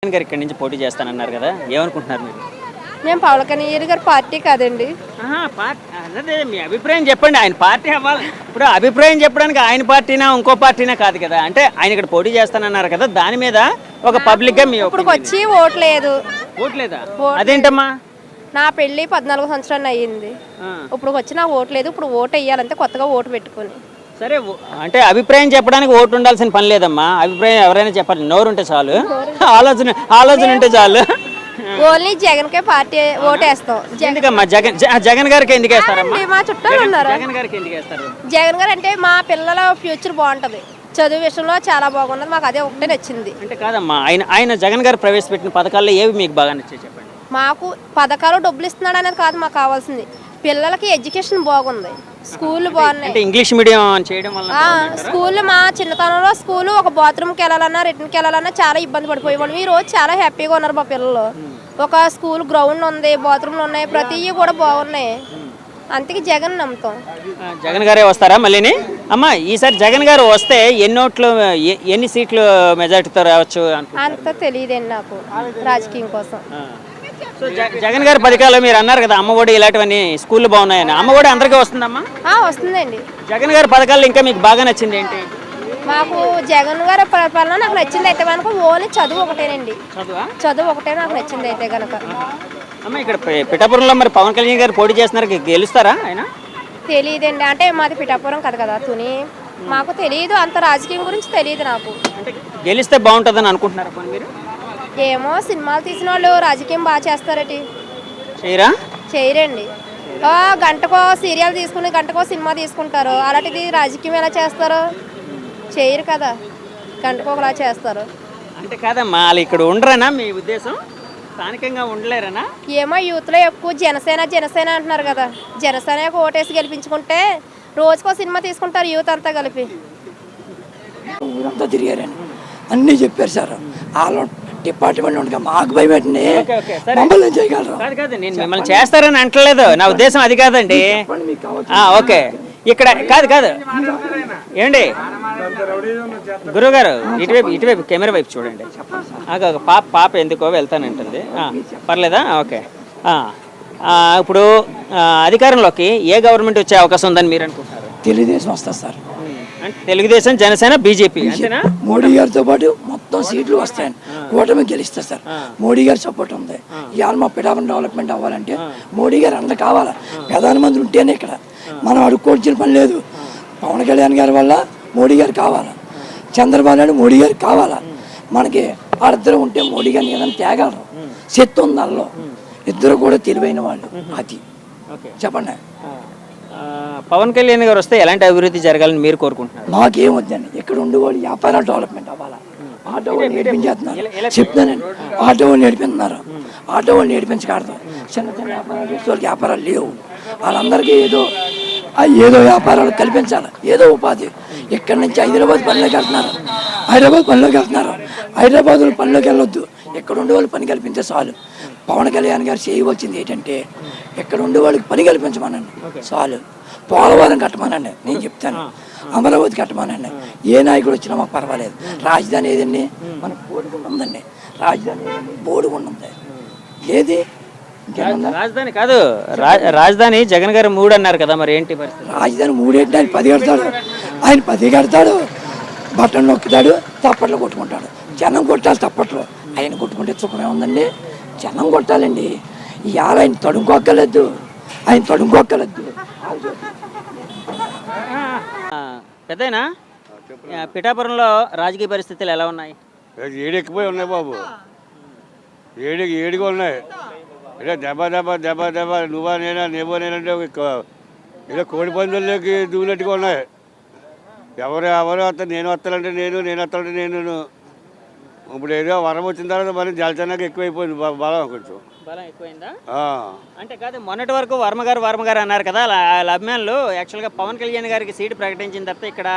జగన్ గారు ఇక్కడి నుంచి పోటీ చేస్తానన్నారు కదా, ఏమనుకుంటున్నారు మీరు? మేము పవన్ కళ్యాణ్ గారి పార్టీ కాదండి. అదే మీ అభిప్రాయం చెప్పండి. ఆయన పార్టీ అవ్వాలి. ఇప్పుడు అభిప్రాయం చెప్పడానికి ఆయన పార్టీనా ఇంకో పార్టీనా కాదు కదా. అంటే ఆయన ఇక్కడ పోటీ చేస్తానన్నారు కదా, దాని మీద ఒక పబ్లిక్ గా మీ ఇప్పుడు వచ్చి ఓట్లేదు. ఓట్లేదా? అదేంటమ్మా? నా పెళ్లి 14 సంవత్సరాలు అయ్యింది. ఇప్పుడు వచ్చి నాకు ఓట్లేదు. ఇప్పుడు ఓటు వేయాలంటే కొత్తగా ఓటు పెట్టుకుని. సరే, అంటే అభిప్రాయం చెప్పడానికి ఓటు ఉండాల్సిన పని లేదమ్మా. అభిప్రాయం ఎవరైనా చెప్పాలి, నోరు ఉంటే చాలు, ఆలోచన ఉంటే చాలు. ఓన్లీ జగన్ కే పార్టీ ఓటేస్తాం. ఎందుకమ్మా జగన్ గారికి ఎందుకు వేస్తారమ్మా? మా చుట్టాలు ఉన్నారు. జగన్ గారికి ఎందుకు వేస్తారు? జగన్ గారు అంటే మా పిల్లల ఫ్యూచర్ బాగుంటది, చదువు విషయంలో చాలా బాగున్నది. మాకు అదే ఒకటే నచ్చింది. అంటే కాదమ్మా, ఆయన జగన్ గారు ప్రవేశపెట్టిన పథకాల్లో ఏవి మీకు బాగా నచ్చాయి చెప్పండి. మాకు పథకాలు డబ్బులు ఇస్తున్నాడు అనేది కాదు మాకు కావాల్సింది, పిల్లలకి ఎడ్యుకేషన్ బాగుంది, స్కూల్ బాగున్నాయి. అంటే ఇంగ్లీష్ మీడియం చేయడం వల్ల స్కూల్ మా చిన్నతనంలో స్కూల్ ఒక బాత్రూమ్కి వెళ్ళాలన్నా రిటర్న్కి వెళ్ళాలన్నా చాలా ఇబ్బంది పడిపోయేవాళ్ళం. ఈ రోజు చాలా హ్యాపీగా ఉన్నారు మా పిల్లలు. ఒక స్కూల్ గ్రౌండ్ ఉంది, బాత్రూమ్లు ఉన్నాయి, ప్రతివి కూడా బాగున్నాయి. అందుకే జగన్ నమ్ముతాం. జగన్ గారే వస్తారా మళ్ళీని? అమ్మా, ఈసారి జగన్ గారు వస్తే ఎన్ని సీట్లు మెజార్టీతో రావచ్చు? అంత తెలియదండి నాకు రాజకీయం కోసం. సో జగన్ గారి పథకాలు మీరు అన్నారు కదా, అమ్మఒడి ఇలాంటివన్నీ స్కూళ్ళు బాగున్నాయని. అమ్మఒడి అందరికీ వస్తుందమ్మా? వస్తుందండి. జగన్ గారి పథకాలు ఇంకా మీకు బాగా నచ్చింది ఏంటి? మాకు జగన్ గారి పరిపాలన నాకు నచ్చింది అయితే కనుక ఓన్లీ చదువు ఒకటేనండి. చదువు ఒకటే నాకు నచ్చింది అయితే కనుక. అమ్మ, ఇక్కడ పిఠాపురంలో మరి పవన్ కళ్యాణ్ గారు పోటీ చేస్తున్నారు, గెలుస్తారా ఆయన? తెలియదండి. అంటే మాది పిఠాపురం కదా తుని, మాకు తెలియదు అంత రాజకీయం గురించి తెలియదు నాకు. అంటే గెలిస్తే బాగుంటుందని అనుకుంటున్నారా మీరు? ఏమో, సినిమాలు తీసిన వాళ్ళు రాజకీయం బాగా చేస్తారటి. చేయరా? చేయరండి. గంటకో సీరియల్ తీసుకుని గంటకో సినిమా తీసుకుంటారు. అలాంటిది రాజకీయం ఎలా చేస్తారు? చేయరు కదా, గంటకో ఒకలా చేస్తారు. అంటే కాదమ్మా, వాళ్ళు ఇక్కడ ఉండరనా మీ ఉద్దేశం? స్థానికంగా ఉండలేరనా? ఏమో, యూత్లో ఎక్కువ జనసేన అంటున్నారు కదా, జనసేన ఓటేసి గెలిపించుకుంటే రోజుకో సినిమా తీసుకుంటారు యూత్ అంతా కలిపి. ఊరంతా తిరిగారని అన్నీ చెప్పారు సార్. వాళ్ళు డిపార్ట్మెంట్ ఉండగా మాకు భయపెట్టింది, మమ్మల్ని చేయగలరు. కాదు, నేను మిమ్మల్ని చేస్తారని అంటలేదు, నా ఉద్దేశం అది కాదండి. ఓకే, ఇక్కడ కాదు ఏమండి గురువుగారు, ఇటువైపు కెమెరా వైపు చూడండి. పాప ఎందుకో వెళ్తానంటుంది, పర్లేదా? ఓకే. ఇప్పుడు అధికారంలోకి ఏ గవర్నమెంట్ వచ్చే అవకాశం ఉందని మీరు అనుకుంటున్నారు? తెలుగుదేశం వస్తుంది సార్. తెలుగుదేశం, జనసేన, బీజేపీ. మోడీ గారితో పాటు మొత్తం సీట్లు వస్తాయండి, కూటమి గెలుస్తారు సార్. మోడీ గారి సపోర్ట్ ఉంది. ఇవాళ మా పిఠాపురం డెవలప్మెంట్ అవ్వాలంటే మోడీ గారు అండ కావాలా. ప్రధానమంత్రి ఉంటేనే ఇక్కడ మనం అడుక్కోవాల్సిన పని లేదు. పవన్ కళ్యాణ్ గారి వల్ల మోడీ గారు కావాలా, చంద్రబాబు నాయుడు మోడీ గారు కావాలా. మనకి వాళ్ళిద్దరు ఉంటే మోడీ గారిని ఏదైనా తేగలరు. శక్తి ఉంది వాళ్ళలో, ఇద్దరు కూడా తెలివైన వాళ్ళు. అది చెప్పండి. పవన్ కళ్యాణ్ గారు వస్తే ఎలాంటి అభివృద్ధి జరగాలని మీరు కోరుకుంటున్నారు? మాకేం వద్దండి, ఇక్కడ ఉండేవాళ్ళు వ్యాపారాలు డెవలప్మెంట్ అవ్వాలా. ఆటో వాళ్ళు నేర్పించేస్తున్నారు, చెప్తానండి. ఆటో వాళ్ళు నేర్పిస్తున్నారు, ఆటో వాళ్ళు నేర్పించకూడదు. చిన్న వ్యాపారాలు చేసే వాళ్ళకి వ్యాపారాలు లేవు. వాళ్ళందరికీ ఏదో వ్యాపారాలు కల్పించాలి, ఏదో ఉపాధి. ఇక్కడి నుంచి హైదరాబాద్ పనిలోకి వెళ్తున్నారు, హైదరాబాద్ పనిలోకి వెళ్ళొద్దు. ఇక్కడ ఉండేవాళ్ళు పని కల్పిస్తే చాలు. పవన్ కళ్యాణ్ గారు చేయవలసింది ఏంటంటే ఇక్కడ ఉండే వాళ్ళకి పని కల్పించమనండి చాలు. పోలవరం కట్టమనండి, నేను చెప్తాను. అమరావతి కట్టమనండి. ఏ నాయకుడు వచ్చినా మాకు పర్వాలేదు. రాజధాని ఏదండి? మనకు బోడిగుండ ఉందండి. రాజధాని ఏదండి? బోడిగుండ ఉంది. ఏది రాజధాని కాదు, రాజధాని జగన్ గారు 3 అన్నారు కదా, మరి ఏంటి పరిస్థితి? రాజధాని 3 ఏంటి? ఆయన 10 కడతాడు. ఆయన 10 కడతాడు, బట్టలు నొక్కుతాడు, తప్పట్లు కొట్టుకుంటాడు. జనం కొట్టాలి తప్పట్లు. ఆయన కొట్టుకుంటే సుఖమే ఉందండి. జనం కొట్టాలండి. ఇవాళ ఆయన తడుముకోక్కర్లేదు, పెద్దయినా పిఠాపురంలో రాజకీయ పరిస్థితులు ఎలా ఉన్నాయి? ఏడెక్కిపోయి ఉన్నాయి బాబు, ఏడిగా ఉన్నాయి. ఇలా దెబ్బ నువ్వా నేనంటే ఇలా కోడి పందుల్లోకి దూనట్టుగా ఉన్నాయి. ఎవరు వస్తారు, నేను వస్తానంటే నేను వస్తానంటే నేను. ఇప్పుడు ఏదో వరం వచ్చిన తర్వాత మరి జలచనాక ఎక్కువైపోయింది బలం, కొంచెం బలం ఎక్కువైందా? అంటే కాదు, మొన్నటి వరకు వర్మగారు అన్నారు కదా, వాళ్ళ అభిమానులు యాక్చువల్గా పవన్ కళ్యాణ్ గారికి సీటు ప్రకటించిన తర్వాత ఇక్కడ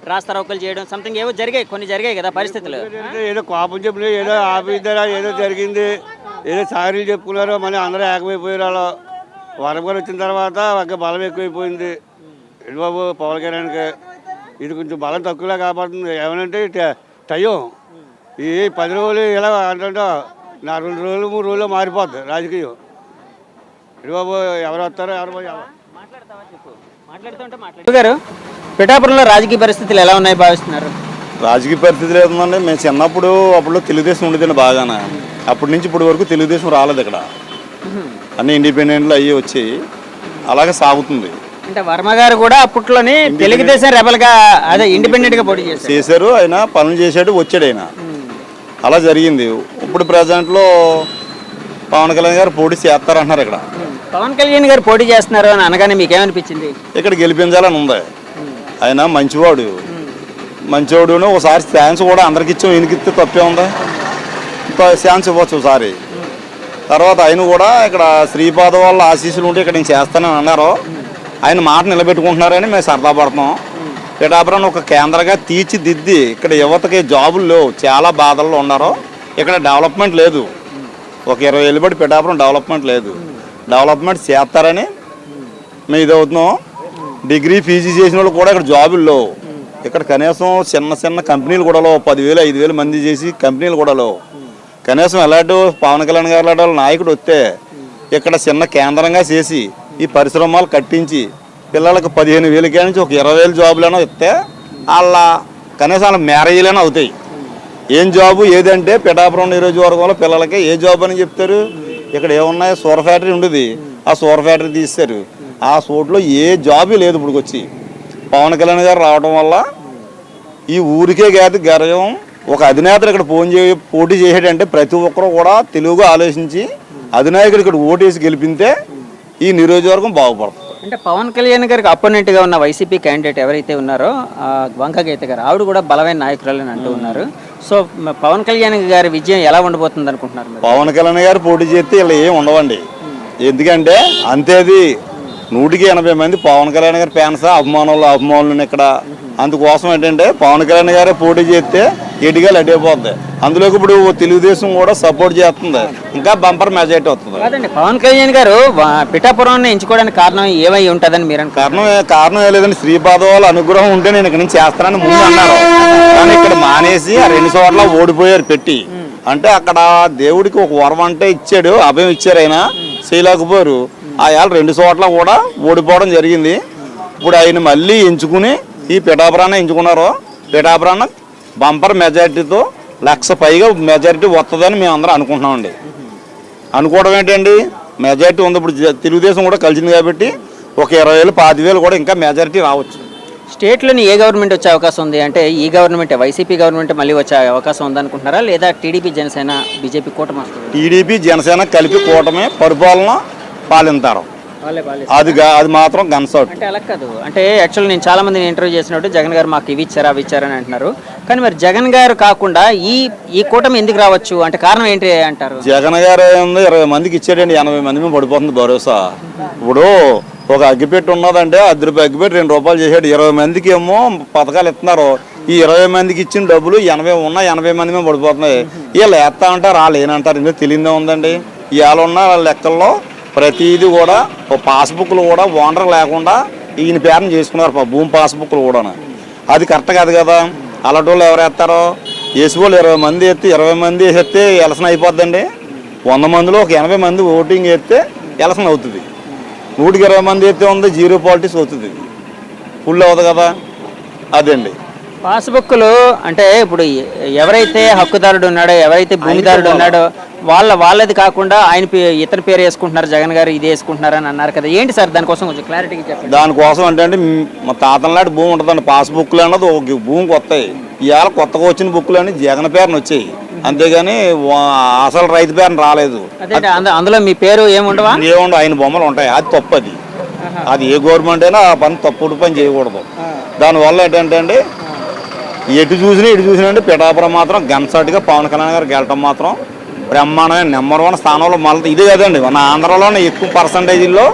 రాస్తారోకలు చేయడం సంథింగ్ ఏవో కొన్ని జరిగాయి కదా పరిస్థితులు. ఏదో కోపం చెప్పిన, ఏదో ఆపిద్దరా, ఏదో జరిగింది, ఏదో సారీలు చెప్పుకున్నారో, మళ్ళీ అందరూ ఏకమైపోయారు. అలా వర్మగారు వచ్చిన తర్వాత ఒక బలం ఎక్కువైపోయింది. ఏంటి బాబు, పవన్ కళ్యాణ్కి ఇది కొంచెం బలం తక్కువలా కాపాడుతుంది. ఏమనంటే టైం ఈ 10 రోజులు ఇలా అంటుంటో నా 2 రోజులు 3 రోజులు మారిపోద్ది రాజకీయం. ఇటు బాబు ఎవరు వస్తారో ఎవరు గారు పిఠాపురంలో రాజకీయ పరిస్థితులు ఎలా ఉన్నాయి భావిస్తున్నారు? రాజకీయ పరిస్థితులు ఏముందండి, మేము చిన్నప్పుడు అప్పుడు తెలుగుదేశం ఉండేదండి బాగానే. అప్పటి నుంచి ఇప్పటి వరకు తెలుగుదేశం రాలేదు ఇక్కడ. అన్ని ఇండిపెండెంట్లు అయ్యి వచ్చి అలాగే సాగుతుంది. అంటే వర్మ గారు కూడా అప్పట్లోనే తెలుగుదేశం రెబల్గా అదే ఇండిపెండెంట్గా పోటీ చేశారు. ఆయన పనులు చేశాడు, వచ్చాడు ఆయన. అలా జరిగింది. ఇప్పుడు ప్రజెంట్లో పవన్ కళ్యాణ్ గారు పోటీ చేస్తారంటున్నారు ఇక్కడ. పవన్ కళ్యాణ్ గారు పోటీ చేస్తున్నారు అని అనగానే మీకేమనిపించింది? ఇక్కడ గెలిపించాలని ఉంది. ఆయన మంచివాడు, మంచివాడును. ఒకసారి ఛాన్స్ కూడా అందరికి ఇచ్చాం, ఈయనకిస్తే తప్పే ఉందా? ఛాన్స్ ఇవ్వచ్చు ఒకసారి. తర్వాత ఆయన కూడా ఇక్కడ శ్రీపాద వాళ్ళ ఆశీస్సులు ఉంటే ఇక్కడ నేను చేస్తానని అన్నారు. ఆయన మాట నిలబెట్టుకుంటున్నారని మేము సరదా పడుతున్నాం. పిఠాపురం ఒక కేంద్రంగా తీర్చిదిద్ది ఇక్కడ యువతకి జాబులు లేవు, చాలా బాధల్లో ఉన్నారు. ఇక్కడ డెవలప్మెంట్ లేదు. ఒక 20 ఏళ్ళు బట్టి పిఠాపురం డెవలప్మెంట్ లేదు. డెవలప్మెంట్ చేస్తారని మేము ఇదవుతున్నాం. డిగ్రీ పీజీ చేసిన వాళ్ళు కూడా ఇక్కడ జాబులు లేవు. ఇక్కడ కనీసం చిన్న చిన్న కంపెనీలు కూడా లేవు. 10,000 5,000 మంది చేసి కంపెనీలు కూడా లేవు. కనీసం ఎలాంటి పవన్ కళ్యాణ్ గారు లాంటి నాయకుడు వస్తే ఇక్కడ చిన్న కేంద్రంగా చేసి ఈ పరిశ్రమలు కట్టించి పిల్లలకు 15,000 నుంచి ఒక 20,000 జాబులైనా ఇస్తే వాళ్ళ కనీసం వాళ్ళ మ్యారేజీలైనా అవుతాయి. ఏం జాబు ఏదంటే పిఠాపురం నియోజకవర్గంలో పిల్లలకి ఏ జాబ్ అని చెప్తారు? ఇక్కడ ఏమున్నాయి, సూర ఫ్యాక్టరీ ఉండేది, ఆ సూర ఫ్యాక్టరీ తీస్తారు. ఆ చోట్లో ఏ జాబు లేదు. ఇప్పుడు వచ్చి పవన్ కళ్యాణ్ గారు రావడం వల్ల ఈ ఊరికే కాదు గర్వం. ఒక అధినేతలు ఇక్కడ పోటీ చేసేటంటే ప్రతి ఒక్కరు కూడా తెలుగుగా ఆలోచించి అధినాయకుడు ఇక్కడ ఓటేసి గెలిపితే ఈ నియోజకవర్గం బాగుపడుతుంది. అంటే పవన్ కళ్యాణ్ గారికి అపోనెంట్గా ఉన్న వైసీపీ క్యాండిడేట్ ఎవరైతే ఉన్నారో వంక గీత గారు, ఆవిడ కూడా బలమైన నాయకురాలని అంటూ ఉన్నారు. సో పవన్ కళ్యాణ్ గారి విజయం ఎలా ఉండబోతుంది అనుకుంటున్నారు? పవన్ కళ్యాణ్ గారు పోటీ చేస్తే ఇలా ఏం ఉండవండి. ఎందుకంటే అంతేది 180 మంది పవన్ కళ్యాణ్ గారి ఫ్యాన్స్ అభిమానులు ఇక్కడ. అందుకోసం ఏంటంటే పవన్ కళ్యాణ్ గారే పోటీ చేస్తే ఎటుగా అడ్డైపోద్ది. అందులోకి ఇప్పుడు తెలుగుదేశం కూడా సపోర్ట్ చేస్తుంది, ఇంకా బంపర్ మెజారిటీ వస్తుంది. కాదండి, పవన్ కళ్యాణ్ గారు పిఠాపురాన్ని ఎంచుకోవడానికి కారణం ఏమై ఉంటుందని మీరు కారణం ఏ లేదండి. శ్రీపాద వాళ్ళ అనుగ్రహం ఉంటే నేను ఇక్కడ నుంచి చేస్తానని ముందు అన్నారు. కానీ ఇక్కడ మానేసి ఆ 2 చోట్ల ఓడిపోయారు పెట్టి. అంటే అక్కడ దేవుడికి ఒక వరం అంటే ఇచ్చాడు, అభయం ఇచ్చారు, ఆయన చేయలేకపోయారు. ఆ 2 చోట్ల కూడా ఓడిపోవడం జరిగింది. ఇప్పుడు ఆయన మళ్ళీ ఎంచుకుని ఈ పిఠాపురాన్ని ఎంచుకున్నారు. పిఠాపురాన్ని బంపర్ మెజారిటీతో 1,00,000 పైగా మెజారిటీ వస్తుందని మేము అందరం అనుకుంటున్నామండి. అనుకోవడం ఏంటండి, మెజారిటీ ఉంది. ఇప్పుడు తెలుగుదేశం కూడా కలిసింది కాబట్టి ఒక 20,000 25,000 కూడా ఇంకా మెజారిటీ రావచ్చు. స్టేట్లోని ఏ గవర్నమెంట్ వచ్చే అవకాశం ఉంది? అంటే ఈ గవర్నమెంట్ వైసీపీ గవర్నమెంట్ మళ్ళీ వచ్చే అవకాశం ఉందనుకుంటున్నారా, లేదా టీడీపీ జనసేన బీజేపీ కూటమి వస్తుంది? టీడీపీ జనసేన కలిపి కూటమి పరిపాలన పాలింతారు. అది మాత్రం గన్సౌట్. అంటే అలా కాదు. అంటే యాక్చువల్ నేను చాలా మందిని ఇంటర్వ్యూ చేసినట్టు జగన్ గారు మాకు ఇవి ఇచ్చారా అవి ఇచ్చారని అంటున్నారు. కానీ మరి జగన్ గారు కాకుండా ఈ కూటమి ఎందుకు రావచ్చు అంటే కారణం ఏంటి అంటారు? జగన్ గారు 20 మందికి ఇచ్చాడండి, 80 మంది మేము పడిపోతుంది భరోసా. ఇప్పుడు ఒక అగ్గిపెట్టి ఉన్నదంటే ₹10 అగ్గిపెట్టి ₹2 చేసాడు. 20 మందికి ఏమో పథకాలు ఇస్తున్నారు. ఈ 20 మందికి ఇచ్చిన డబ్బులు 80 మంది మేము పడిపోతున్నాయి. వీళ్ళు వేస్తా అంటారు, వాళ్ళు ఏనంటారు, ఇందులో తెలియదే ఉందండి. ఇవాళ ఉన్న లెక్కల్లో ప్రతిదీ కూడా పాస్బుక్లు కూడా ఓనర్ లేకుండా ఈయన పేరుని చేసుకున్నారు, భూమి పాస్బుక్లు కూడా. అది కరెక్ట్ కాదు కదా. అలాంటి వాళ్ళు ఎవరు వేస్తారో వేసి వాళ్ళు 20 మంది ఎత్తి 20 మంది వేస్తే ఎలక్షన్ అయిపోద్దండి. 100 మందిలో ఒక 80 మంది ఓటింగ్ వేస్తే ఎలక్షన్ అవుతుంది. 120 మంది ఎత్తే ఉంది, జీరో పాలిటిక్స్ అవుతుంది, ఫుల్ అవుతుంది కదా. అదండి పాస్బుక్లు. అంటే ఇప్పుడు ఎవరైతే హక్కుదారుడు ఉన్నాడో, ఎవరైతే భూమిదారుడు ఉన్నాడో వాళ్ళది కాకుండా ఆయన ఇతని పేరు వేసుకుంటున్నారు, జగన్ గారు ఇది వేసుకుంటున్నారు అని అన్నారు కదా. ఏంటి సార్ దానికోసం కొంచెం క్లారిటీగా చెప్పండి. దానికోసం అంటే మా తాతలనాటి భూమి ఉంటుందండి. పాస్బుక్లు అన్నది ఒక భూమికి వస్తాయి. ఇవాళ కొత్తగా వచ్చిన బుక్లు అని జగన్ పేరుని వచ్చాయి, అంతేగాని అసలు రైతు పేరుని రాలేదు. అందులో మీ పేరు ఏముండవా? ఏముండవు, ఆయన బొమ్మలు ఉంటాయి. అది తప్పు. అది ఏ గవర్నమెంట్ అయినా ఆ పని తప్పుడు పని చేయకూడదు. దానివల్ల ఏంటంటే అండి, ఎటు చూసినా అంటే పిఠాపురం మాత్రం గన్సట్గా పవన్ కళ్యాణ్ గారు గెలటం మాత్రం బ్రహ్మాండమైన నెంబర్ 1 స్థానంలో. మళ్ళీ ఇదే కదండి మన ఆంధ్రలోనే ఎక్కువ పర్సంటేజీల్లో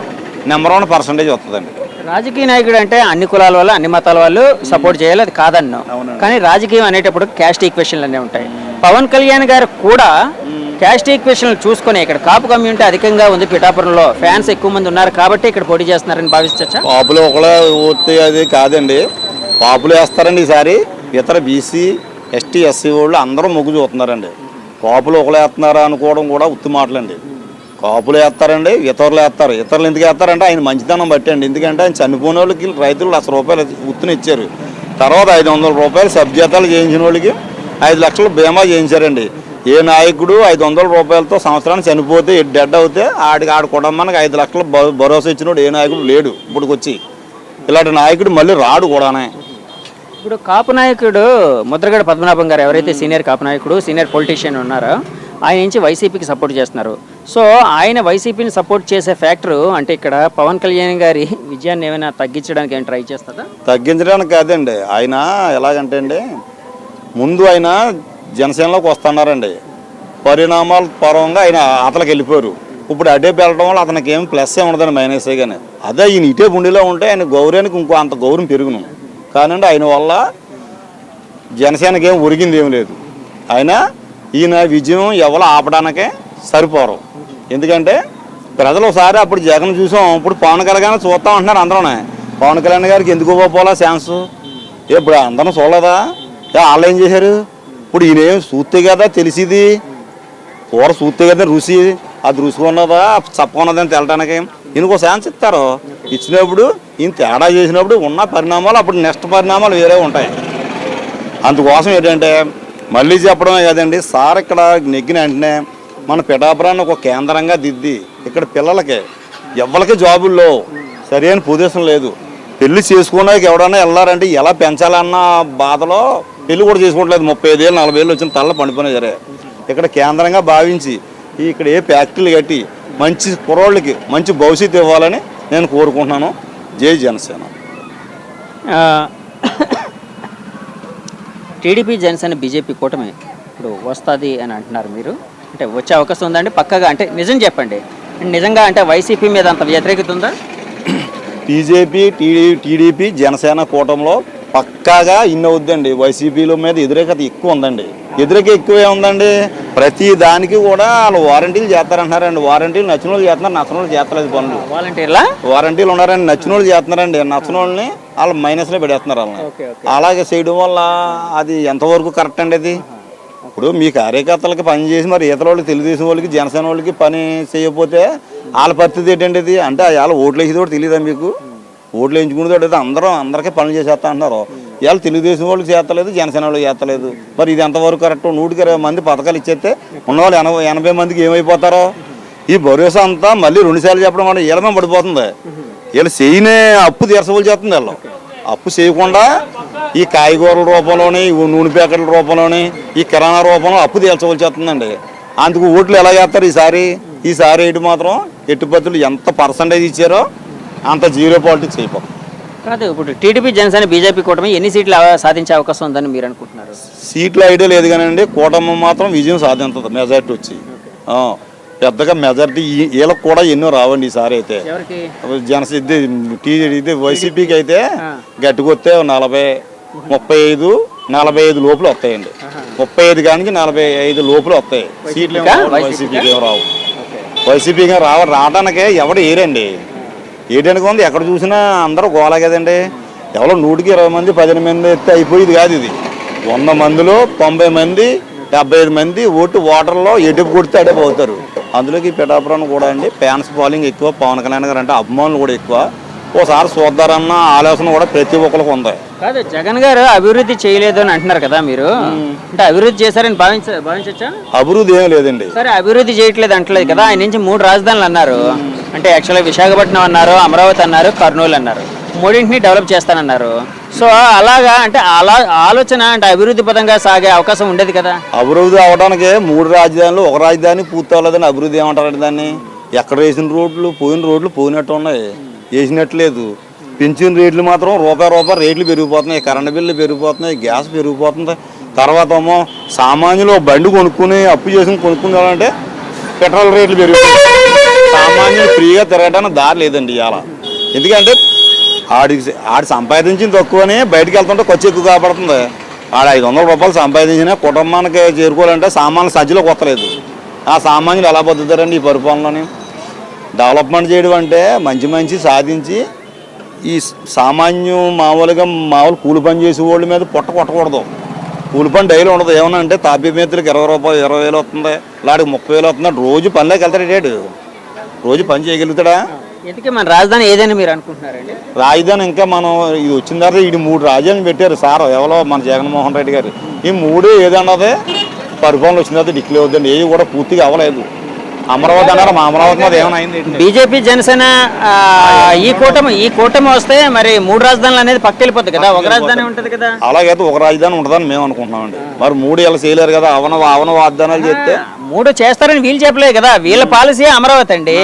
నెంబర్ 1 పర్సంటేజ్ వస్తుందండి. రాజకీయ నాయకుడు అంటే అన్ని కులాల వాళ్ళు అన్ని మతాల వాళ్ళు సపోర్ట్ చేయాలి, అది కాదన్ను. కానీ రాజకీయం అనేటప్పుడు క్యాస్ట్ ఈక్వేషన్లు అన్నీ ఉంటాయి. పవన్ కళ్యాణ్ గారు కూడా క్యాస్ట్ ఈక్వేషన్లు చూసుకొని ఇక్కడ కాపు కమ్యూనిటీ అధికంగా ఉంది, పిఠాపురంలో ఫ్యాన్స్ ఎక్కువ మంది ఉన్నారు కాబట్టి ఇక్కడ పోటీ చేస్తున్నారని భావించచ్చా? కాపులు ఒకళ్ళే ఓతే అది కాదండి, కాపులు వేస్తారండి ఈసారి. ఇతర బీసీ ఎస్టీ ఎస్సీ వాళ్ళు అందరూ మొగ్గు చూస్తున్నారండి. కాపులు ఒకరు వేస్తున్నారా అనుకోవడం కూడా ఉత్తి మాటలండి. కాపులు వేస్తారండి, ఇతరులు వేస్తారు. ఇతరులు ఎందుకు వేస్తారంటే ఆయన మంచితనం బట్టి అండి. ఎందుకంటే ఆయన చనిపోయిన వాళ్ళకి రైతులు ₹1,00,000 ఉత్తున ఇచ్చారు. తర్వాత ₹500 సబ్జీతాలు చేయించిన వాళ్ళకి 5 లక్షలు బీమా చేయించారండి. ఏ నాయకుడు ₹500 సంవత్సరానికి చనిపోతే డెడ్ అవుతే ఆడి కుటుంబానికి 5 లక్షలు భరోసా ఇచ్చినోడు ఏ నాయకుడు లేడు ఇప్పటికొచ్చి. ఇలాంటి నాయకుడు మళ్ళీ రాడు కూడానే. ఇప్పుడు కాపు నాయకుడు ముద్రగడ పద్మనాభం గారు ఎవరైతే సీనియర్ కాపు నాయకుడు, సీనియర్ పొలిటీషియన్ ఉన్నారో ఆయన నుంచి వైసీపీకి సపోర్ట్ చేస్తున్నారు. సో ఆయన వైసీపీని సపోర్ట్ చేసే ఫ్యాక్టరు అంటే ఇక్కడ పవన్ కళ్యాణ్ గారి విజయాన్ని ఏమైనా తగ్గించడానికి ఏమైనా ట్రై చేస్తుందా? తగ్గించడానికి కాదండి. ఆయన ఎలాగంటే అండి, ముందు ఆయన జనసేనలోకి వస్తున్నారండి. పరిణామాల పరంగా ఆయన అతనికి వెళ్ళిపోయారు. ఇప్పుడు అటే వెళ్ళడం వల్ల అతనికి ఏం ప్లస్ ఏ ఉండదని మైనసే. కానీ అదే ఈయన ఇటే గుండెలో ఉంటే ఆయన గౌరవానికి ఇంకో అంత గౌరవం పెరుగును. కానండి ఆయన వల్ల జనసేనకి ఏం ఒరిగింది ఏం లేదు. ఈయన విజయం ఎవరు ఆపడానికే సరిపోరు. ఎందుకంటే ప్రజలు ఒకసారి అప్పుడు జగన్ చూసాం, ఇప్పుడు పవన్ కళ్యాణ్ చూస్తాం అంటున్నారు అందరూనే. పవన్ కళ్యాణ్ గారికి ఎందుకు పోవాలా ఛాన్స్? ఇప్పుడు అందరం చూడలేదా? వాళ్ళు ఏం చేశారు? ఇప్పుడు ఈయన ఏం చూస్తే కదా తెలిసిది, కూర చూస్తే కదా రుచి, అది రుచి ఉన్నదా చప్పన్నదని తెలటానికి ఈయనకు ఛాన్స్ ఇస్తారు. ఇచ్చినప్పుడు ఈయన తేడా చేసినప్పుడు ఉన్న పరిణామాలు అప్పుడు నెక్స్ట్ పరిణామాలు వేరే ఉంటాయి. అందుకోసం ఏంటంటే మళ్ళీ చెప్పడమే కదండి సార్, ఇక్కడ నెగ్గిన వెంటనే మన పిఠాపురాన్ని ఒక కేంద్రంగా దిద్ది ఇక్కడ పిల్లలకి ఎవరికి జాబుల్లో సరైన పొజిషన్ లేదు. పెళ్లి చేసుకున్నాక ఎవడన్నా వెళ్ళారంటే ఎలా పెంచాలన్న బాధలో పెళ్లి కూడా చేసుకోవట్లేదు. 35 ఏళ్ళు 40 ఏళ్ళు వచ్చిన తల్ల పండిపోయినా సరే ఇక్కడ కేంద్రంగా భావించి ఇక్కడ ఏ ఫ్యాక్టరీలు కట్టి మంచి కుర్రోళ్ళకి మంచి భవిష్యత్తు ఇవ్వాలని నేను కోరుకుంటున్నాను. జై జనసేన. టీడీపీ జనసేన బీజేపీ కూటమి ఇప్పుడు వస్తుంది అని అంటున్నారు మీరు, అంటే వచ్చే అవకాశం ఉందండి పక్కగా? అంటే నిజం చెప్పండి, నిజంగా అంటే వైసీపీ మీద అంత వ్యతిరేకత ఉందా? బీజేపీ టీడీపీ జనసేన కూటమిలో పక్కాగా ఇన్ని అవుద్దండి. వైసీపీల మీద వ్యతిరేకత ఎక్కువ ఉందండి. వ్యతిరేకత ఎక్కువే ఉందండి. ప్రతి దానికి కూడా వాళ్ళు వారంటీలు చేస్తారంటున్నారండి. వారంటీలు నచ్చిన వాళ్ళు చేస్తున్నారు, నచ్చిన వాళ్ళు చేస్తలేదు పనులు. వారంటీలు ఉన్నారండి, నచ్చిన వాళ్ళు చేస్తున్నారండి, నచ్చిన వాళ్ళని వాళ్ళు మైనస్లో పెడేస్తున్నారు వాళ్ళని. అలాగే చేయడం వల్ల అది ఎంతవరకు కరెక్ట్ అండి? అది ఇప్పుడు మీ కార్యకర్తలకి పని చేసి మరి ఇతర వాళ్ళకి తెలుగుదేశం వాళ్ళకి జనసేన వాళ్ళకి పని చేయకపోతే వాళ్ళ పరిస్థితి ఏంటండి? ఇది అంటే వాళ్ళు ఓట్లు వేసేది కూడా తెలియదా మీకు? ఓట్లు వేయించుకునేది అందరికీ పనులు చేసేస్తా అంటున్నారు. ఇవాళ తెలుగుదేశం వాళ్ళకి చేస్తలేదు, జనసేన వాళ్ళకి చేస్తలేదు. మరి ఇది ఎంతవరకు కరెక్ట్? 120 మంది పథకాలు ఇచ్చేస్తే ఉన్నవాళ్ళు 80 మందికి ఏమైపోతారో? ఈ భరోసా అంతా మళ్ళీ 2 సార్లు చెప్పడం వల్ల వీళ్ళమే పడిపోతుంది. వీళ్ళు చేయనే అప్పు తీర్చవలసి చేస్తుంది. వీళ్ళు అప్పు చేయకుండా ఈ కాయగూరల రూపంలోని, నూనె ప్యాకెట్ల రూపంలోని, ఈ కిరాణా రూపంలో అప్పు తీర్చవలసి వస్తుందండి. అందుకు ఓట్లు ఎలా చేస్తారు ఈసారి ఇటు మాత్రం ఎట్టుపత్తులు ఎంత పర్సంటేజ్ ఇచ్చారో అంత జీరో పాలిటిక్స్ అయిపోతుంది. కాదు, ఇప్పుడు టీడీపీ జనసేన బీజేపీ కూటమి ఎన్ని సీట్లు సాధించే అవకాశం ఉందని మీరు అనుకుంటున్నారు? సీట్లు ఐడియా లేదు కానీ కూటమి మాత్రం విజయం సాధించదు. మెజార్టీ వచ్చి పెద్దగా మెజార్టీ వీళ్ళకి కూడా ఎన్నో రావండి ఈసారి అయితే. ఇది వైసీపీకి అయితే గట్టికొస్తే 40, 35, 45 లోపల వస్తాయండి. 35 కానీ 45 లోపల వస్తాయి సీట్లు. వైసీపీకి ఏం రావు. వైసీపీకి రావడానికే ఎవడు ఏరండి. ఏటానికి ఉంది ఎక్కడ చూసినా అందరూ గోలా కదండి. ఎవరో 100కి 20 మంది 18 మంది ఎత్తే అయిపోయేది కాదు. ఇది 100 మందిలో 90 మంది 75 మంది ఓటర్లో ఎటుపు కొడితే అడే పోతారు. అందులోకి పిఠాపురం కూడా అండి ఫ్యాన్స్ ఫాలోయింగ్ ఎక్కువ. పవన్ కళ్యాణ్ గారు అంటే అభిమానులు కూడా ఎక్కువ. ఓసారి చూద్దారన్న ఆలోచన కూడా ప్రతి ఒక్కరికి ఉంది. కాదు, జగన్ గారు అభివృద్ధి చేయలేదు అని అంటున్నారు కదా మీరు, అంటే అభివృద్ధి చేశారని భావించచ్చా? అభివృద్ధి ఏం లేదండి. సరే, అభివృద్ధి చేయట్లేదు అంటలేదు కదా. ఆయన నుంచి 3 రాజధానులు అన్నారు. అంటే యాక్చువల్గా విశాఖపట్నం అన్నారు, అమరావతి అన్నారు, కర్నూలు అన్నారు. 3ంటిని డెవలప్ చేస్తానన్నారు. సో అలాగా అంటే ఆలోచన అంటే అభివృద్ధి పదంగా సాగే అవకాశం ఉండేది కదా. అభివృద్ధి అవడానికి 3 రాజధానులు, ఒక రాజధాని పూర్తి అవ్వలేదని అభివృద్ధి ఏమంటారండి దాన్ని? ఎక్కడ వేసిన రోడ్లు పోయినట్టు ఉన్నాయి, వేసినట్లేదు. పెంచిన రేట్లు మాత్రం రూపాయి రేట్లు పెరిగిపోతున్నాయి. కరెంటు బిల్లు పెరిగిపోతున్నాయి, గ్యాస్ పెరిగిపోతుంది. తర్వాత ఏమో సామాన్యులు బండి కొనుక్కుని అప్పు చేసి కొనుక్కునేవాళ్ళంటే పెట్రోల్ రేట్లు పెరిగిపోతాయి. సామాన్యులు ఫ్రీగా తిరగడానికి దారి లేదండి ఇవాళ. ఎందుకంటే ఆడి సంపాదించింది తక్కువని బయటకు వెళ్తుంటే ఖర్చు ఎక్కువ కాబడుతుంది. ఆడ ₹500 సంపాదించినా కుటుంబానికి చేరుకోవాలంటే సామాన్లు సంచిలోకి వస్తలేదు. ఆ సామాన్యులు ఎలా బతుకుతారండి ఈ పరిపాలనని? డెవలప్మెంట్ చేయడం అంటే మంచి సాధించి ఈ మామూలు కూలి పని చేసే వాళ్ళ మీద పొట్ట కొట్టకూడదు. కూలి పని డైలీ ఉండదు. ఏమన్నా అంటే తాపీ మేతులకు 20 రూపాయలు 20,000 వస్తుంది, లాడికి 30,000 వస్తుంది. రోజు పనిలోకి వెళ్తాడు, రోజు పని చేయగలుగుతాడా? ఎందుకే మన రాజధాని ఏదని మీరు అనుకుంటున్నారండి? రాజధాని ఇంకా మనం ఇది వచ్చిన తర్వాత ఈ 3 రాజధానులు పెట్టారు సార్ ఎవరో మన జగన్మోహన్ రెడ్డి గారు. ఈ 3 ఏదన్నది పరిపాలన వచ్చిన తర్వాత డిక్లేర్ అవుతుంది. ఏవి కూడా పూర్తిగా అవ్వలేదు. అమరావతి అన్నారు, మా అమరావతి మీద ఏమైనా అయింది? బీజేపీ జనసేన ఈ కూటమి వస్తే మరి 3 రాజధానులు అనేది పక్కెళ్ళిపోతుంది కదా, ఒక రాజధాని ఉంటుంది కదా. అలాగైతే ఒక రాజధాని ఉంటుందని మేము అనుకుంటున్నామండి. మరి 3 ఇలా చేయలేరు కదా, అవన వాగ్దానాలు చేస్తే. 3 చేస్తారని వీళ్ళు చెప్పలేదు కదా, వీళ్ళ పాలసీ అమరావతి అండి,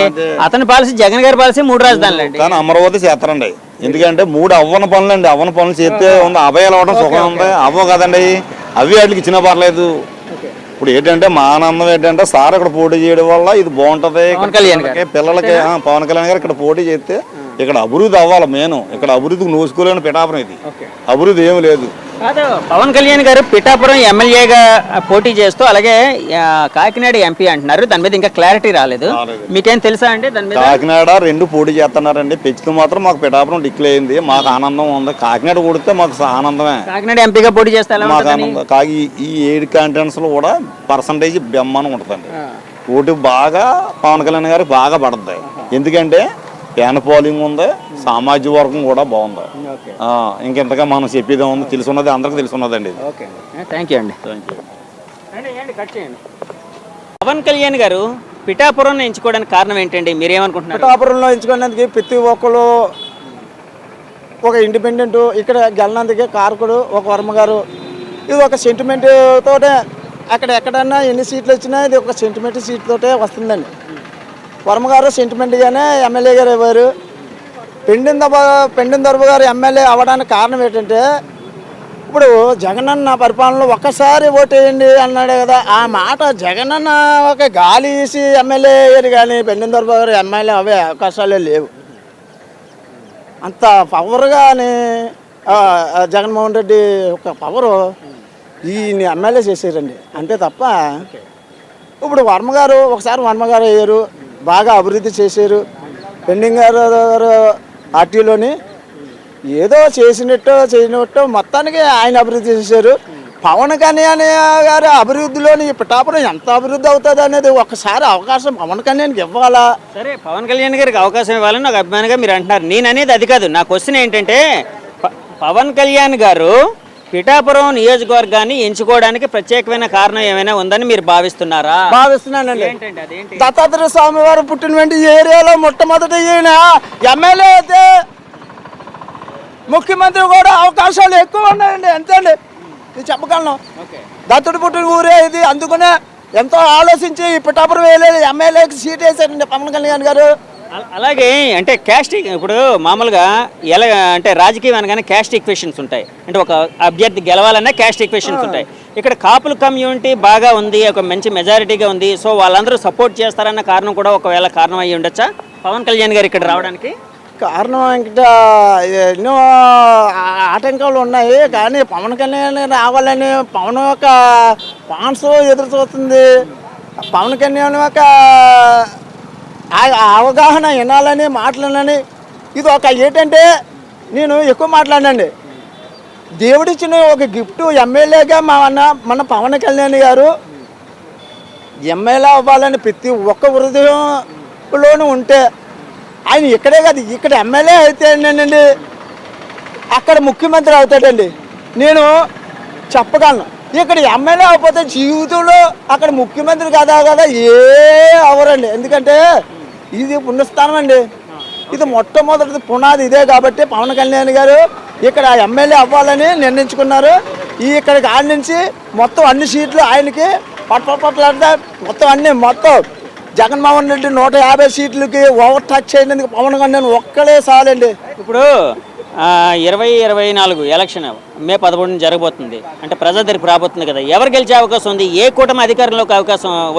అతని పాలసీ జగన్ గారి పాలసీ 3 రాజధానులు అండి. కానీ అమరావతి చేస్తారండి, ఎందుకంటే 3 అవ్వన పనులు అండి. అవ్వన పనులు చేస్తే ఉంది, అభయాలు అవ్వడం సుఖం ఉంది. అవ్వ కదండి, అవి వాటికి ఇచ్చినా పర్లేదు. ఇప్పుడు ఏంటంటే మా ఆనందం ఏంటంటే సార్ ఇక్కడ పోటీ చేయడం వల్ల ఇది బాగుంటది. పిల్లలకి పవన్ కళ్యాణ్ గారు ఇక్కడ పోటీ చేస్తే ఇక్కడ అభివృద్ధి అవ్వాలి. మెయిన్ ఇక్కడ అభివృద్ధికి నోసుకోలేని పిఠాపురం, ఇది అభివృద్ధి ఏమి లేదు. కాదు, పవన్ కళ్యాణ్ గారు పిఠాపురం ఎమ్మెల్యేగా పోటీ చేస్తూ అలాగే కాకినాడ ఎంపీ అంటున్నారు. దాని మీద ఇంకా క్లారిటీ రాలేదు, మీకేం తెలుసా అండి దాని మీద? కాకినాడ 2 పోటీ చేస్తున్నారండి. పెంచుతూ మాత్రం మాకు పిఠాపురం డిక్లేర్ అయింది, మాకు ఆనందం ఉంది. కాకినాడ కొడితే మాకు ఆనందమే. కాకినాడ ఎంపీగా పోటీ చేస్తే మాకు ఆనందం. ఈ 7 కాంటెంట్స్ లో కూడా పర్సంటేజ్ బ్రహ్మాండం ఉంటుందండి. ఓటు బాగా పవన్ కళ్యాణ్ గారికి బాగా పడుతుంది, ఎందుకంటే ఫ్యాన్ పోలింగ్ ఉంది, సామాజిక వర్గం కూడా బాగుంది. ఇంకెంతగా మనం చెప్పేది ఉంది, తెలుసున్నది అందరికి తెలుసున్నదండి. థ్యాంక్ యూ అండి. పవన్ కళ్యాణ్ గారు పిఠాపురం ఎంచుకోవడానికి కారణం ఏంటండి, మీరేమనుకుంటున్నారు? పిఠాపురంలో ఎంచుకునేందుకు ప్రతి ఒక్కరు ఒక ఇండిపెండెంట్, ఇక్కడ గెలనందుకే కారకుడు ఒక వర్మ గారు. ఇది ఒక సెంటిమెంట్ తోటే, అక్కడ ఎక్కడన్నా ఎన్ని సీట్లు వచ్చినా ఇది ఒక సెంటిమెంట్ సీట్ తోటే వస్తుందండి. వర్మ గారు సెంటిమెంట్గానే ఎమ్మెల్యే గారు అయ్యారు. పెండిన దొరబ గారు ఎమ్మెల్యే అవ్వడానికి కారణం ఏంటంటే, ఇప్పుడు జగనన్న పరిపాలనలో ఒక్కసారి ఓటేయండి అన్నాడు కదా, ఆ మాట జగనన్న ఒక గాలి వేసి ఎమ్మెల్యే అయ్యారు, కానీ పెండిన దొరబ గారు ఎమ్మెల్యే అవే అవకాశాలే లేవు. అంత పవర్గానే జగన్మోహన్ రెడ్డి ఒక పవరు ఈయన ఎమ్మెల్యే చేశారండి, అంతే తప్ప. ఇప్పుడు వర్మగారు ఒకసారి వర్మగారు అయ్యారు, బాగా అభివృద్ధి చేశారు. పెండింగ్ గారు ఆర్టీలోని ఏదో చేయనట్టు మొత్తానికి ఆయన అభివృద్ధి చేశారు. పవన్ కళ్యాణ్ గారి అభివృద్ధిలోని పిఠాపురం ఎంత అభివృద్ధి అవుతుంది అనేది ఒకసారి అవకాశం పవన్ కళ్యాణ్కి ఇవ్వాలా? సరే, పవన్ కళ్యాణ్ గారికి అవకాశం ఇవ్వాలని నాకు అభిమానిగా మీరు అంటున్నారు. నేను అనేది అది కాదు, నా క్వశ్చన్ ఏంటంటే పవన్ కళ్యాణ్ గారు పిఠాపురం నియోజకవర్గాన్ని ఎంచుకోవడానికి ప్రత్యేకమైన కారణం ఏమైనా ఉందని మీరు భావిస్తున్నారా? భావిస్తున్నానండి. దత్తాత్రేయ స్వామి వారు పుట్టిన ఏరియాలో మొట్టమొదటి ఈయన ఎమ్మెల్యే అయితే ముఖ్యమంత్రి కూడా అవకాశాలు ఎక్కువ ఉన్నాయండి, అంతే అండి, నేను చెప్పగలను. దత్తుడు పుట్టిన ఊరే ఇది, అందుకనే ఎంతో ఆలోచించి ఈ పిఠాపురం వేయలేదు ఎమ్మెల్యేకి సీట్ వేశారండి పవన్ కళ్యాణ్ గారు. అలాగే అంటే క్యాస్ట్, ఇప్పుడు మామూలుగా ఎలా అంటే రాజకీయం అనగానే క్యాస్ట్ ఈక్వేషన్స్ ఉంటాయి, అంటే ఒక అభ్యర్థి గెలవాలన్నా క్యాస్ట్ ఈక్వేషన్స్ ఉంటాయి. ఇక్కడ కాపుల కమ్యూనిటీ బాగా ఉంది, ఒక మంచి మెజారిటీగా ఉంది, సో వాళ్ళందరూ సపోర్ట్ చేస్తారన్న కారణం కూడా ఒకవేళ కారణం అయ్యి ఉండొచ్చా పవన్ కళ్యాణ్ గారు ఇక్కడ రావడానికి? కారణం ఇంకా ఎన్నో ఆటంకాలు ఉన్నాయి, కానీ పవన్ కళ్యాణ్ రావాలని పవన్ యొక్క ఫాన్స్ ఎదురు చూస్తుంది. పవన్ కళ్యాణ్ యొక్క అవగాహన వినాలని మాట్లాడాలని, ఇది ఒక ఏంటంటే నేను ఎక్కువ మాట్లాడండి, దేవుడిచ్చిన ఒక గిఫ్ట్. ఎమ్మెల్యేగా మన పవన్ కళ్యాణ్ గారు ఎమ్మెల్యే అవ్వాలని ప్రతి ఒక్క హృదయంలోనూ ఉంటే, ఆయన ఇక్కడే కాదు, ఇక్కడ ఎమ్మెల్యే అయితేనండి అక్కడ ముఖ్యమంత్రి అవుతాడండి. నేను చెప్పగలను, ఇక్కడ ఎమ్మెల్యే అయిపోతే జీవితంలో అక్కడ ముఖ్యమంత్రి కదా అవరండి, ఎందుకంటే ఇది పుణ్యస్థానం అండి, ఇది మొట్టమొదటి పునాది ఇదే. కాబట్టి పవన్ కళ్యాణ్ గారు ఇక్కడ ఎమ్మెల్యే అవ్వాలని నిర్ణయించుకున్నారు. ఇక్కడ కాడి నుంచి మొత్తం అన్ని సీట్లు ఆయనకి పట్లాడితే మొత్తం జగన్మోహన్ రెడ్డి 150 సీట్లకి ఓవర్ టచ్ చేయడానికి పవన్ కళ్యాణ్ ఒక్కడే చాలండి. ఇప్పుడు 2024 ఎలక్షన్ మే 11 జరగబోతుంది, అంటే ప్రజల దగ్గరికి రాబోతుంది కదా, ఎవరు గెలిచే అవకాశం ఉంది? ఏ కూటమి అధికారంలోకి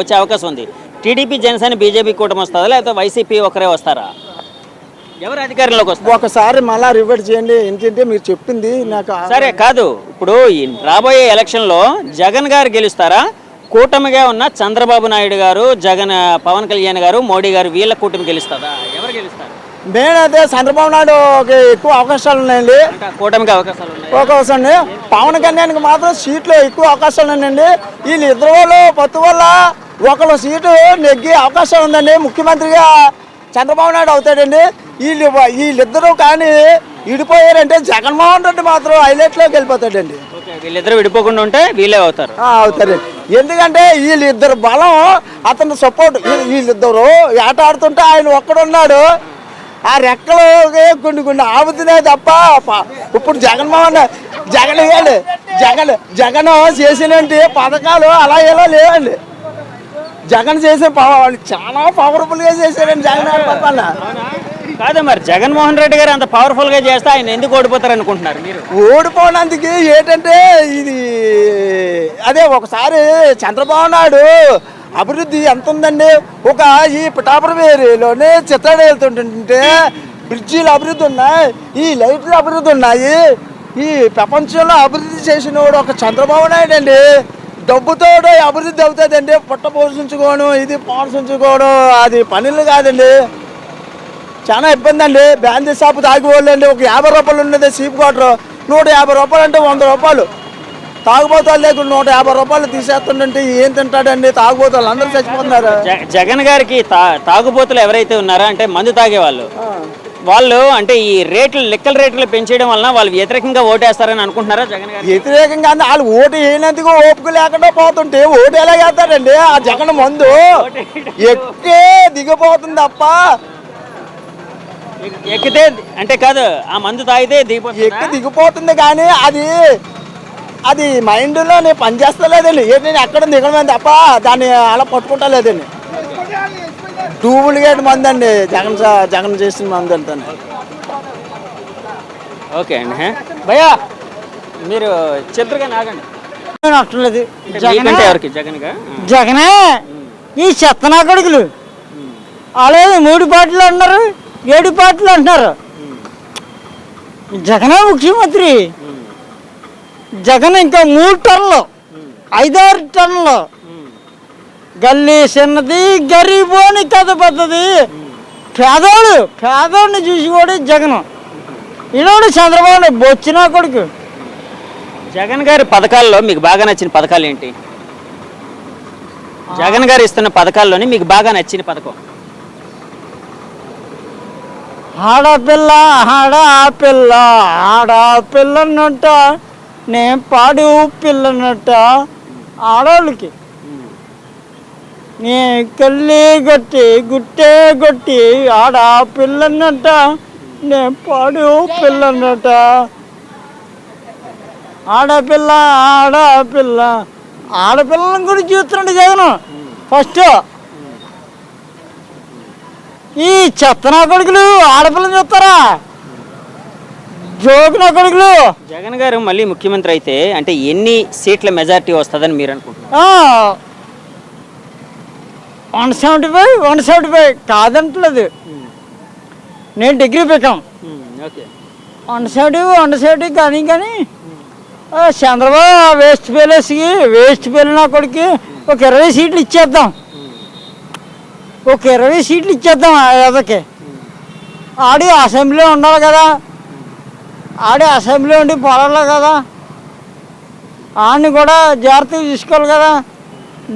వచ్చే అవకాశం ఉంది? టీడీపీ, జనసేన, బీజేపీ కూటమి వస్తుందా, లేకపోతే వైసీపీ ఒకరే వస్తారా? ఎవరు అధికారంలోకి వస్తారు? ఒకసారి మళ్ళా రివర్ట్ చేయండి, ఎందుకంటే మీరు చెప్పింది నాకు సరే కాదు. ఇప్పుడు రాబోయే ఎలక్షన్లో జగన్ గారు గెలుస్తారా, కూటమిగా ఉన్న చంద్రబాబు నాయుడు గారు, పవన్ కళ్యాణ్ గారు, మోడీ గారు వీళ్ళ కూటమి గెలుస్తుందా? ఎవరు గెలుస్తారు? మెయిన్ అయితే చంద్రబాబు నాయుడుకి ఎక్కువ అవకాశాలు ఉన్నాయండి. ఇంకా కూటమికి అవకాశాలు ఉన్నాయి. అవకాశం ఉంది. పవన్ కళ్యాణ్కి మాత్రం సీట్లు ఎక్కువ అవకాశాలు ఉన్నాయండి. వీళ్ళు ఇద్దరు వాళ్ళు పొత్తు వల్ల ఒకళ్ళు సీటు నెగ్గే అవకాశం ఉందండి. ముఖ్యమంత్రిగా చంద్రబాబు నాయుడు అవుతాడండి. వీళ్ళిద్దరూ కానీ విడిపోయారంటే జగన్మోహన్ రెడ్డి మాత్రం హైలైట్లోకి వెళ్ళిపోతాడండి. ఓకే, వీళ్ళిద్దరు విడిపోకుండా ఉంటే వీళ్ళే అవుతారు. అవుతారండి. ఎందుకంటే వీళ్ళిద్దరు బలం అతను సపోర్ట్. వీళ్ళిద్దరు ఆట ఆడుతుంటే ఆయన ఒక్కడున్నాడు. ఆ రెక్కలు కొన్ని ఆపుతున్నాయి తప్ప ఇప్పుడు జగన్ చేసినట్టు పథకాలు అలా ఎలా లేవండి. జగన్ చేసే చాలా పవర్ఫుల్గా చేశారండి జగన్ గారి పరిపాలన. కాదు, మరి జగన్మోహన్ రెడ్డి గారు అంత పవర్ఫుల్గా చేస్తే ఆయన ఎందుకు ఓడిపోతారు అనుకుంటున్నారు మీరు? ఓడిపోవడానికి ఏంటంటే ఇది అదే ఒకసారి చంద్రబాబు నాయుడు అభివృద్ధి ఎంత ఉందండి. ఈ పిఠాపురం ఏరియాలోనే చిత్రాలు వెళ్తుంటుంటే బ్రిడ్జీలు అభివృద్ధి ఉన్నాయి, ఈ లైట్లు అభివృద్ధి ఉన్నాయి. ఈ ప్రపంచంలో అభివృద్ధి చేసిన వాడు ఒక చంద్రబాబు నాయుడు అండి. డబ్బుతో అభివృద్ధి అవుతుందండి. పుట్ట పోషించుకోవడం, ఇది పోషించుకోవడం అది పనులు కాదండి. చాలా ఇబ్బంది అండి. బ్యాందీ షాపు తాగిపోవాలండి. ఒక 50 రూపాయలు ఉన్నది సీప్ క్వార్టర్, 150 రూపాయలు అంటే 100 రూపాయలు. తాగుబోతాలు లేకుండా 150 రూపాయలు తీసేస్తుంటే ఏం తింటాడండి? తాగుబోతాలు అందరూ చచ్చిపోతున్నారు. జగన్ గారికి తాగుబోతులు ఎవరైతే ఉన్నారో అంటే మందు తాగేవాళ్ళు, వాళ్ళు అంటే ఈ లెక్కల రేట్లు పెంచేయడం వలన వాళ్ళు వ్యతిరేకంగా ఓటేస్తారని అనుకుంటున్నారా జగన్ గారు? వ్యతిరేకంగా వాళ్ళు ఓటు వేయనందుకు ఓపిక లేకుండా పోతుంటే ఓటు ఎలా వేస్తాడండి? ఆ జగన్ మందు ఎక్కే దిగిపోతుంది తప్ప ఎక్కితే అంటే కాదు, ఆ మందు తాగితే ఎక్కి దిగిపోతుంది. కానీ అది మైండ్లో పనిచేస్తలేదండి. నేను ఎక్కడ దిగడమే తప్ప దాన్ని అలా పట్టుకుంటా లేదండి. డూప్లికేట్ మంది అండి జగన్ చేసిన మంది అంటే. ఓకే అండి. భయ్యా మీరు చిత్రగా నాగండి. అట్లేదు జగన్ ఎవరికి? జగనే ఈ చెత్తనా కొడుకులు అలాగే 3 పార్టీలు అన్నారు, 7 పార్టీలు అంటున్నారు. జగనే ముఖ్యమంత్రి. జగన్ ఇంకా 3 టన్నులు 5-6 టన్నులు గల్లీ చిన్నది, గరీబోని కథ పెద్దది. పేదోడిని చూసి కూడా జగన్ ఈనాడు చంద్రబాబు బొచ్చిన కొడుకు. జగన్ గారి పథకాల్లో మీకు బాగా నచ్చిన పథకాలు ఏంటి? జగన్ గారు ఇస్తున్న పథకాల్లోని మీకు బాగా నచ్చిన పథకం? ఆడపిల్ల ఆడపిల్లన్నట్ట నేను పాడు పిల్లన్నట్ట ఆడవాళ్ళకి నీ కళ్ళి గుట్టే కొట్టి ఆడపిల్లన్నట్ట నేను పాడు పిల్లన్నట్ట. ఆడపిల్లని కూడా చూస్తున్నాడు జగన్. ఫస్ట్ ఈ చెత్తనా కొడుకులు ఆడపిల్లని చూస్తారా? జోకున కొడుకులు. జగన్ గారు మళ్ళీ ముఖ్యమంత్రి అయితే అంటే ఎన్ని సీట్ల మెజారిటీ వస్తుందని మీరు అనుకుంటున్నారు? 175 కాదంటలేదు. నేను డిగ్రీ పెట్టాం. 170 కానీ చంద్రబాబు వేస్ట్ పేలిన కొడుకు ఒక 20 సీట్లు ఇచ్చేద్దాం. ఒక 20 సీట్లు ఇచ్చేద్దాం. అదొకే ఆడి అసెంబ్లీ ఉండాలి కదా, ఆడి అసెంబ్లీ ఉండి పొలాలి కదా, ఆడిని కూడా జాగ్రత్తగా చూసుకోవాలి కదా.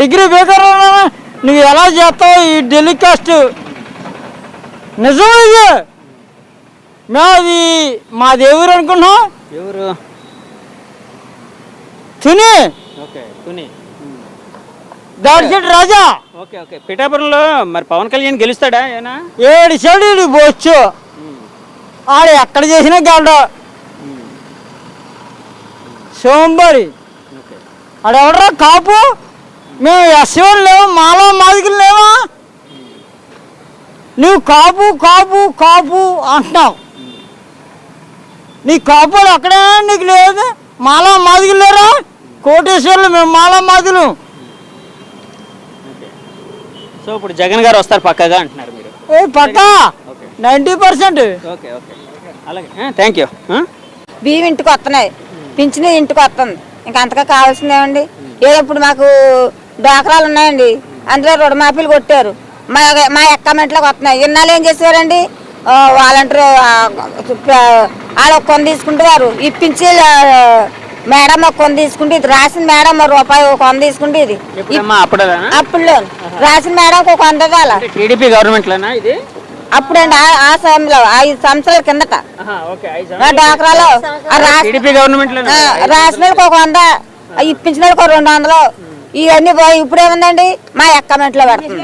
డిగ్రీ బేకారు నువ్వు ఎలా చేస్తావు ఈ టెలికాస్ట్? నిజం ఇది. అది మా దేవురు అనుకున్నాం. ఎవరు? తుని దాడిచెట్టు రాజా. ఓకే. పిఠాపురంలో మరి పవన్ కళ్యాణ్ గెలుస్తాడా? 7 సైడు పోవచ్చు. ఆడు ఎక్కడ చేసినా గెలడు. సోంబరి ఆడెవడరా కాపు? మేము ఎస్సీలు లేవు, మాలో మాదికలు లేవా? నువ్వు కాపు అంటున్నావు. నీ కాపులు అక్కడే నీకు లేదు. మాలా మాదిగలు లేరా? కోటేశ్వర్లు మేము మాలా మాదిలు. సో ఇప్పుడు జగన్ గారు వస్తారు పక్కగా అంటున్నారు మీరు? పక్కా 90%. ఓకే అలాగే, థ్యాంక్ యూ. బియ్యం ఇంటికి వస్తున్నాయి, పింఛను ఇంటికి వస్తుంది. ఇంకా అంతగా కావాల్సిందేమండి? ఏదో ఇప్పుడు మాకు డాక్రాలు ఉన్నాయండి, అందులో రుణమాఫీలు కొట్టారు. మా అకౌంట్లోకి వస్తున్నాయి. ఇన్నాళ్ళు ఏం చేసేవారండి? వాలంటీర్ వాళ్ళు కొన్ని తీసుకుంటారు ఇప్పించి మేడం ఒక కొన్ని తీసుకుంటే ఇది రాసిన మేడం రూపాయి ఒక వంద తీసుకుంటే ఇది ఎప్పుడమ్మా అప్పుడేనా అప్పుడు రాసిన మేడం ఒక 100 ఇవ్వాలి టీడీపీ గవర్నమెంట్లోనా ఇది? అప్పుడండి ఆ సమయంలో 5 సంవత్సరాల కిందట ఓకే డాక్రాలో టీడీపీ గవర్నమెంట్లో రాసిన వాళ్ళకి ఒక 100 ఇప్పించిన వాళ్ళకి 200 ఇవన్నీ పోయి ఇప్పుడు ఏముందండి మా అకౌంట్ లో పెడుతుంది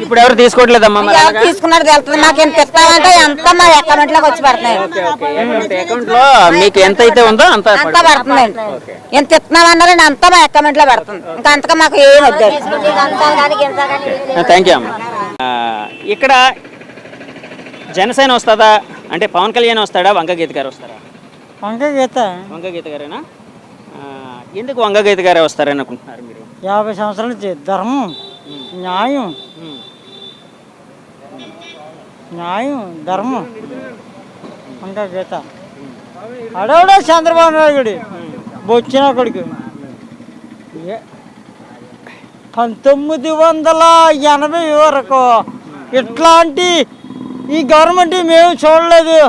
ఇప్పుడు ఎవరు తీసుకోవట్లేదమ్మా మరి ఎవరు తీసుకున్నాడు తెలుస్తుంది మాకు ఎంత ఇస్తామంటే అంత మా అకౌంట్ లోకి వచ్చి పడుతున్నాయి అకౌంట్ లో మీకు ఎంత అయితే ఉందో అంత అంతా పడుతుందండి ఎంత ఇస్తున్నామన్నారండి అంతా మా అకౌంట్ లో పడుతుంది ఇంకా అంతగా మాకు ఏం వద్దు థ్యాంక్ యూ అమ్మ. ఇక్కడ జనసేన వస్తుందా అంటే పవన్ కళ్యాణ్ వస్తాడా వంగగీత గారు వస్తారా? వంగగీత గారేనా? ఎందుకు వంగగీత గారే వస్తారని అనుకుంటున్నారు మీరు? 50 సంవత్సరాల నుంచి ధర్మం న్యాయం ధర్మం ఇంకా గీత అడవడా చంద్రబాబు నాయుడు బొచ్చిన కొడుకు 1980 వరకు ఇట్లాంటి ఈ గవర్నమెంట్ మేము చూడలేదు.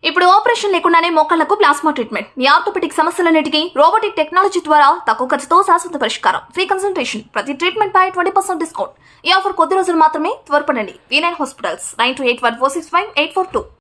ఇప్పుడు ఆపరేషన్ లేకుండానే మోకాళ్లకు ప్లాస్మా ట్రీట్మెంట్. మీ ఆర్థోపెడిక్ సమస్యలన్నిటికీ రోబోటిక్ టెక్నాలజీ ద్వారా తక్కువ ఖర్చుతో శాశ్వత పరిష్కారం. Free consultation. ప్రతి ట్రీట్మెంట్ పై 20% డిస్కౌంట్. ఈ ఆఫర్ కొద్ది రోజులు మాత్రమే. త్వరపడండి. V9 hospitals 9281465842.